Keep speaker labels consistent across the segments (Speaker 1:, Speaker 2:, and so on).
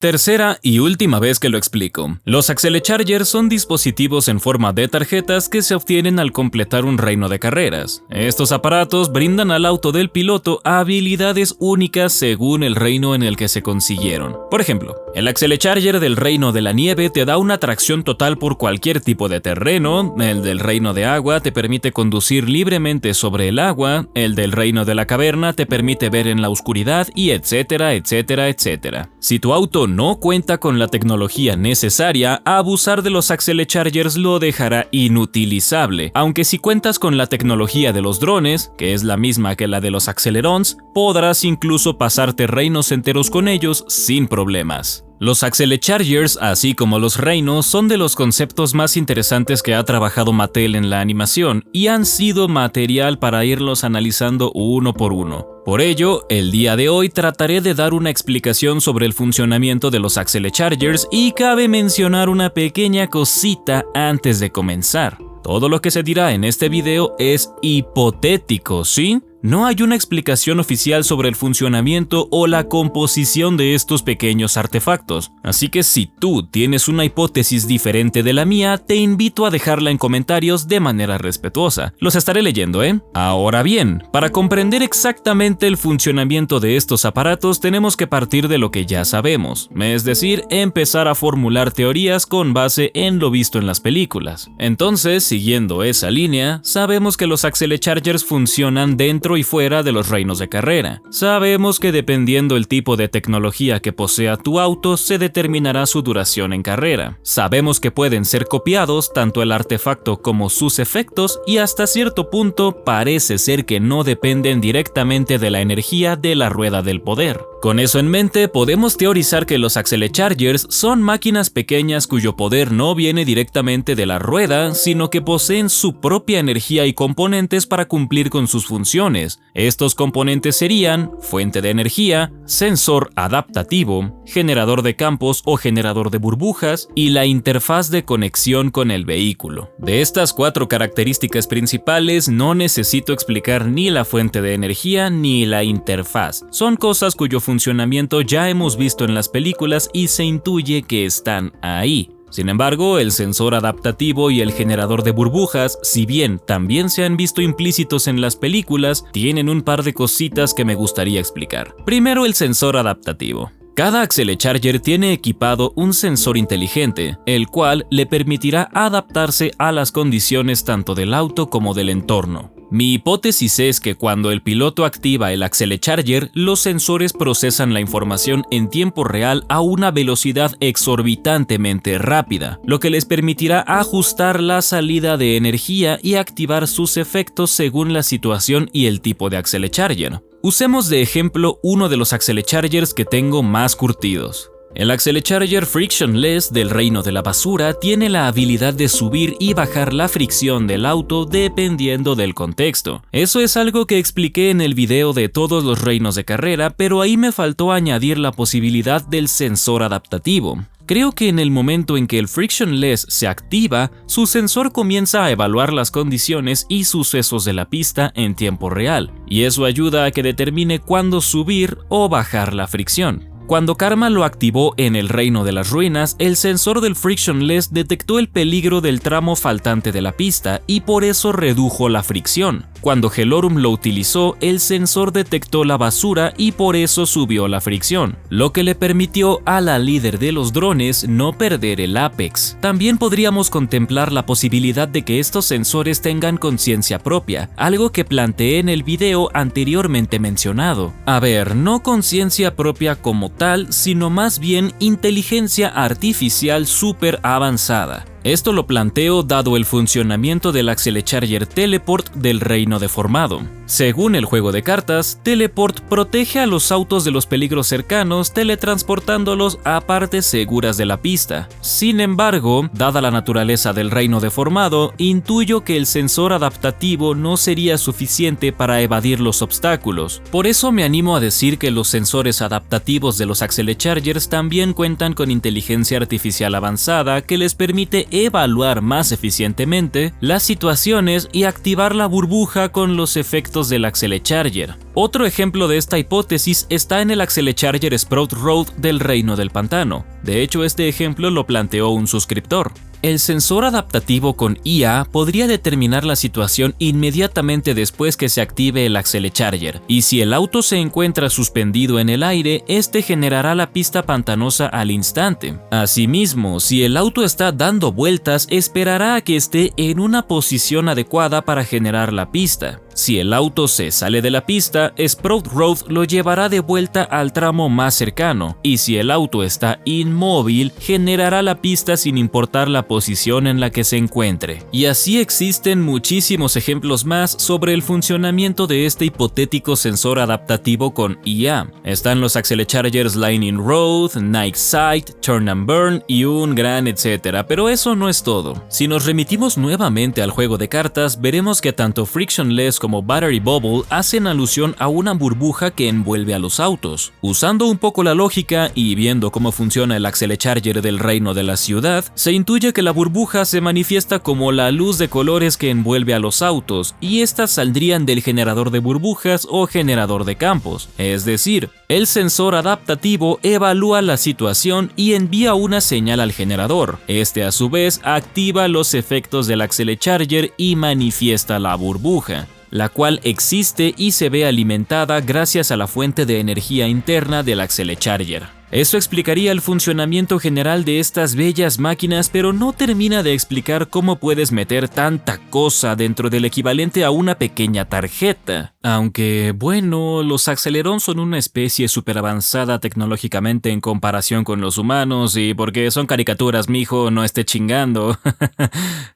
Speaker 1: Tercera y última vez que lo explico. Los Accelechargers son dispositivos en forma de tarjetas que se obtienen al completar un reino de carreras. Estos aparatos brindan al auto del piloto habilidades únicas según el reino en el que se consiguieron. Por ejemplo, el Accelecharger del reino de la nieve te da una tracción total por cualquier tipo de terreno, el del reino de agua te permite conducir libremente sobre el agua, el del reino de la caverna te permite ver en la oscuridad y etcétera, etcétera, etcétera. Si tu auto no cuenta con la tecnología necesaria, abusar de los Accelechargers lo dejará inutilizable, aunque si cuentas con la tecnología de los drones, que es la misma que la de los Accelerons, podrás incluso pasarte reinos enteros con ellos sin problemas. Los Accelechargers, así como los reinos, son de los conceptos más interesantes que ha trabajado Mattel en la animación y han sido material para irlos analizando uno por uno. Por ello, el día de hoy trataré de dar una explicación sobre el funcionamiento de los Accelechargers y cabe mencionar una pequeña cosita antes de comenzar. Todo lo que se dirá en este video es hipotético, ¿sí? No hay una explicación oficial sobre el funcionamiento o la composición de estos pequeños artefactos, así que si tú tienes una hipótesis diferente de la mía, te invito a dejarla en comentarios de manera respetuosa. Los estaré leyendo, ¿eh? Ahora bien, para comprender exactamente el funcionamiento de estos aparatos tenemos que partir de lo que ya sabemos, es decir, empezar a formular teorías con base en lo visto en las películas. Entonces, siguiendo esa línea, sabemos que los Accelechargers funcionan dentro y fuera de los reinos de carrera. Sabemos que dependiendo el tipo de tecnología que posea tu auto, se determinará su duración en carrera. Sabemos que pueden ser copiados tanto el artefacto como sus efectos y hasta cierto punto parece ser que no dependen directamente de la energía de la rueda del poder. Con eso en mente, podemos teorizar que los Accelechargers son máquinas pequeñas cuyo poder no viene directamente de la rueda, sino que poseen su propia energía y componentes para cumplir con sus funciones. Estos componentes serían fuente de energía, sensor adaptativo, generador de campos o generador de burbujas y la interfaz de conexión con el vehículo. De estas 4 características principales no necesito explicar ni la fuente de energía ni la interfaz. Son cosas cuyo funcionamiento ya hemos visto en las películas y se intuye que están ahí. Sin embargo, el sensor adaptativo y el generador de burbujas, si bien también se han visto implícitos en las películas, tienen un par de cositas que me gustaría explicar. Primero, el sensor adaptativo. Cada Accelecharger tiene equipado un sensor inteligente, el cual le permitirá adaptarse a las condiciones tanto del auto como del entorno. Mi hipótesis es que cuando el piloto activa el Accelecharger, los sensores procesan la información en tiempo real a una velocidad exorbitantemente rápida, lo que les permitirá ajustar la salida de energía y activar sus efectos según la situación y el tipo de Accelecharger. Usemos de ejemplo uno de los Accelechargers que tengo más curtidos. El Accelecharger Frictionless del reino de la basura tiene la habilidad de subir y bajar la fricción del auto dependiendo del contexto. Eso es algo que expliqué en el video de todos los reinos de carrera, pero ahí me faltó añadir la posibilidad del sensor adaptativo. Creo que en el momento en que el Frictionless se activa, su sensor comienza a evaluar las condiciones y sucesos de la pista en tiempo real, y eso ayuda a que determine cuándo subir o bajar la fricción. Cuando Karma lo activó en el Reino de las Ruinas, el sensor del Frictionless detectó el peligro del tramo faltante de la pista y por eso redujo la fricción. Cuando Hellorum lo utilizó, el sensor detectó la basura y por eso subió la fricción, lo que le permitió a la líder de los drones no perder el Apex. También podríamos contemplar la posibilidad de que estos sensores tengan conciencia propia, algo que planteé en el video anteriormente mencionado. A ver, no conciencia propia como tal, sino más bien inteligencia artificial súper avanzada. Esto lo planteo dado el funcionamiento del Accelecharger Teleport del Reino Deformado. Según el juego de cartas, Teleport protege a los autos de los peligros cercanos, teletransportándolos a partes seguras de la pista. Sin embargo, dada la naturaleza del Reino Deformado, intuyo que el sensor adaptativo no sería suficiente para evadir los obstáculos. Por eso me animo a decir que los sensores adaptativos de los Accelechargers también cuentan con inteligencia artificial avanzada que les permite evaluar más eficientemente las situaciones y activar la burbuja con los efectos del Accelecharger. Otro ejemplo de esta hipótesis está en el Accelecharger Sprout Road del Reino del Pantano. De hecho, este ejemplo lo planteó un suscriptor. El sensor adaptativo con IA podría determinar la situación inmediatamente después que se active el Accelecharger, y si el auto se encuentra suspendido en el aire, este generará la pista pantanosa al instante. Asimismo, si el auto está dando vueltas, esperará a que esté en una posición adecuada para generar la pista. Si el auto se sale de la pista, Sprout Road lo llevará de vuelta al tramo más cercano, y si el auto está inmóvil, generará la pista sin importar la posición en la que se encuentre. Y así existen muchísimos ejemplos más sobre el funcionamiento de este hipotético sensor adaptativo con IA. Están los Accelechargers Lightning Road, Night Sight, Turn and Burn y un gran etcétera, pero eso no es todo. Si nos remitimos nuevamente al juego de cartas, veremos que tanto Frictionless como Battery Bubble hacen alusión a una burbuja que envuelve a los autos. Usando un poco la lógica y viendo cómo funciona el Accelecharger del Reino de la Ciudad, se intuye que la burbuja se manifiesta como la luz de colores que envuelve a los autos, y estas saldrían del generador de burbujas o generador de campos. Es decir, el sensor adaptativo evalúa la situación y envía una señal al generador. Este a su vez activa los efectos del Accelecharger y manifiesta la burbuja, la cual existe y se ve alimentada gracias a la fuente de energía interna del Accelecharger. Eso explicaría el funcionamiento general de estas bellas máquinas, pero no termina de explicar cómo puedes meter tanta cosa dentro del equivalente a una pequeña tarjeta. Aunque, bueno, los Accelerons son una especie súper avanzada tecnológicamente en comparación con los humanos, y porque son caricaturas, mijo, no esté chingando.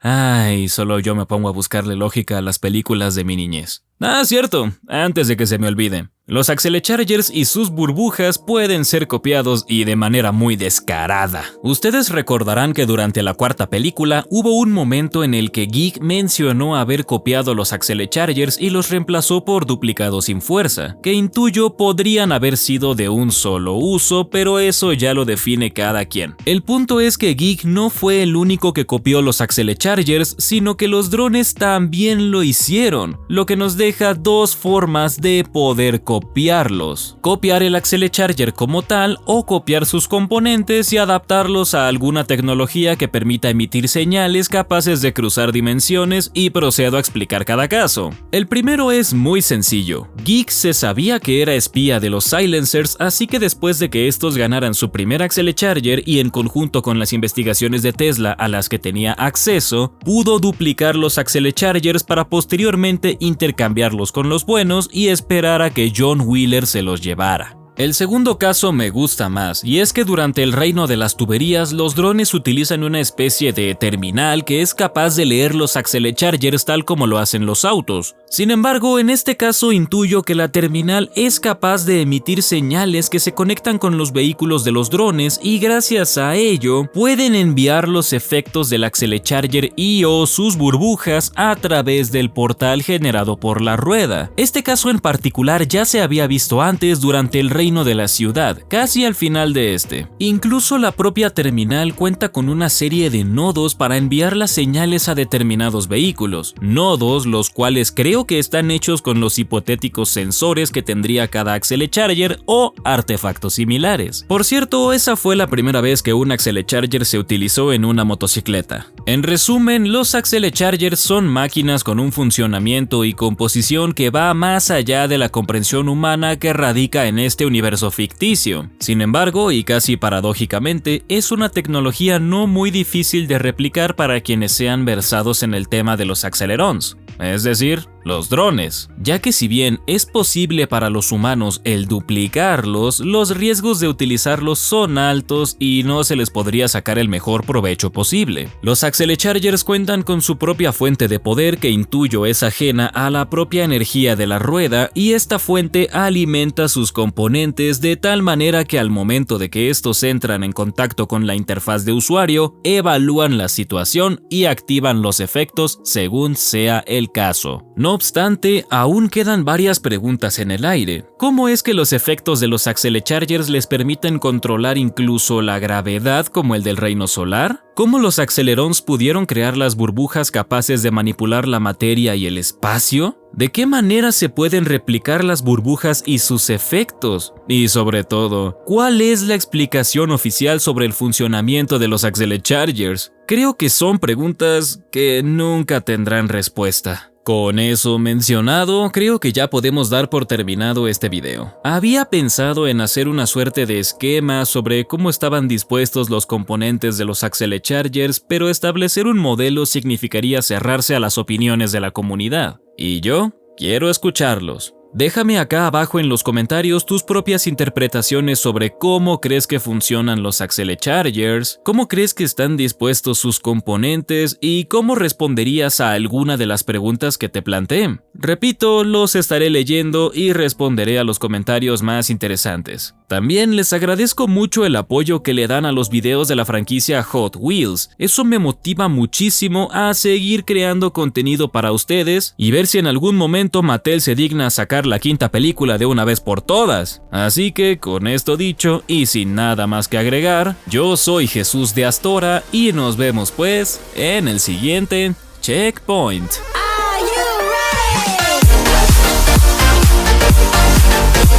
Speaker 1: Ay, solo yo me pongo a buscarle lógica a las películas de mi niñez. Ah, cierto, antes de que se me olvide. Los Accelechargers y sus burbujas pueden ser copiados y de manera muy descarada. Ustedes recordarán que durante la cuarta película hubo un momento en el que Geek mencionó haber copiado los Accelechargers y los reemplazó por duplicados sin fuerza, que intuyo podrían haber sido de un solo uso, pero eso ya lo define cada quien. El punto es que Geek no fue el único que copió los Accelechargers, sino que los drones también lo hicieron, lo que nos deja dos formas de poder copiarlos: copiar el Accelecharger como tal o copiar sus componentes y adaptarlos a alguna tecnología que permita emitir señales capaces de cruzar dimensiones, y procedo a explicar cada caso. El primero es muy sencillo. Geek se sabía que era espía de los Silencers, así que después de que estos ganaran su primer Accelecharger y en conjunto con las investigaciones de Tesla a las que tenía acceso, pudo duplicar los Accelechargers para posteriormente intercambiarlos con los buenos y esperar a que John Wheeler se los llevara. El segundo caso me gusta más, y es que durante el reino de las tuberías los drones utilizan una especie de terminal que es capaz de leer los Accelechargers tal como lo hacen los autos. Sin embargo, en este caso intuyo que la terminal es capaz de emitir señales que se conectan con los vehículos de los drones, y gracias a ello pueden enviar los efectos del Accelecharger y o sus burbujas a través del portal generado por la rueda. Este caso en particular ya se había visto antes durante el reino de la ciudad, casi al final de este. Incluso la propia terminal cuenta con una serie de nodos para enviar las señales a determinados vehículos, nodos los cuales creo que están hechos con los hipotéticos sensores que tendría cada Accelecharger o artefactos similares. Por cierto, esa fue la primera vez que un Accelecharger se utilizó en una motocicleta. En resumen, los Accelechargers son máquinas con un funcionamiento y composición que va más allá de la comprensión humana que radica en este universo ficticio. Sin embargo, y casi paradójicamente, es una tecnología no muy difícil de replicar para quienes sean versados en el tema de los Accelerons, es decir, los drones, ya que si bien es posible para los humanos el duplicarlos, los riesgos de utilizarlos son altos y no se les podría sacar el mejor provecho posible. Los Accelechargers cuentan con su propia fuente de poder que intuyo es ajena a la propia energía de la rueda, y esta fuente alimenta sus componentes de tal manera que al momento de que estos entran en contacto con la interfaz de usuario, evalúan la situación y activan los efectos según sea el caso. No obstante, aún quedan varias preguntas en el aire. ¿Cómo es que los efectos de los Accelechargers les permiten controlar incluso la gravedad como el del reino solar? ¿Cómo los Accelerons pudieron crear las burbujas capaces de manipular la materia y el espacio? ¿De qué manera se pueden replicar las burbujas y sus efectos? Y sobre todo, ¿cuál es la explicación oficial sobre el funcionamiento de los Accelechargers? Creo que son preguntas que nunca tendrán respuesta. Con eso mencionado, creo que ya podemos dar por terminado este video. Había pensado en hacer una suerte de esquema sobre cómo estaban dispuestos los componentes de los Accelechargers, pero establecer un modelo significaría cerrarse a las opiniones de la comunidad. Y yo quiero escucharlos. Déjame acá abajo en los comentarios tus propias interpretaciones sobre cómo crees que funcionan los Accelechargers, cómo crees que están dispuestos sus componentes y cómo responderías a alguna de las preguntas que te planteé. Repito, los estaré leyendo y responderé a los comentarios más interesantes. También les agradezco mucho el apoyo que le dan a los videos de la franquicia Hot Wheels. Eso me motiva muchísimo a seguir creando contenido para ustedes y ver si en algún momento Mattel se digna a sacar la quinta película de una vez por todas. Así que con esto dicho y sin nada más que agregar, yo soy Jesús de Astora y nos vemos pues en el siguiente Checkpoint.
Speaker 2: Are you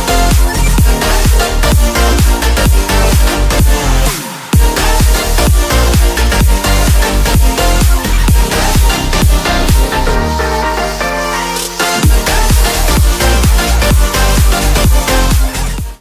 Speaker 2: ready?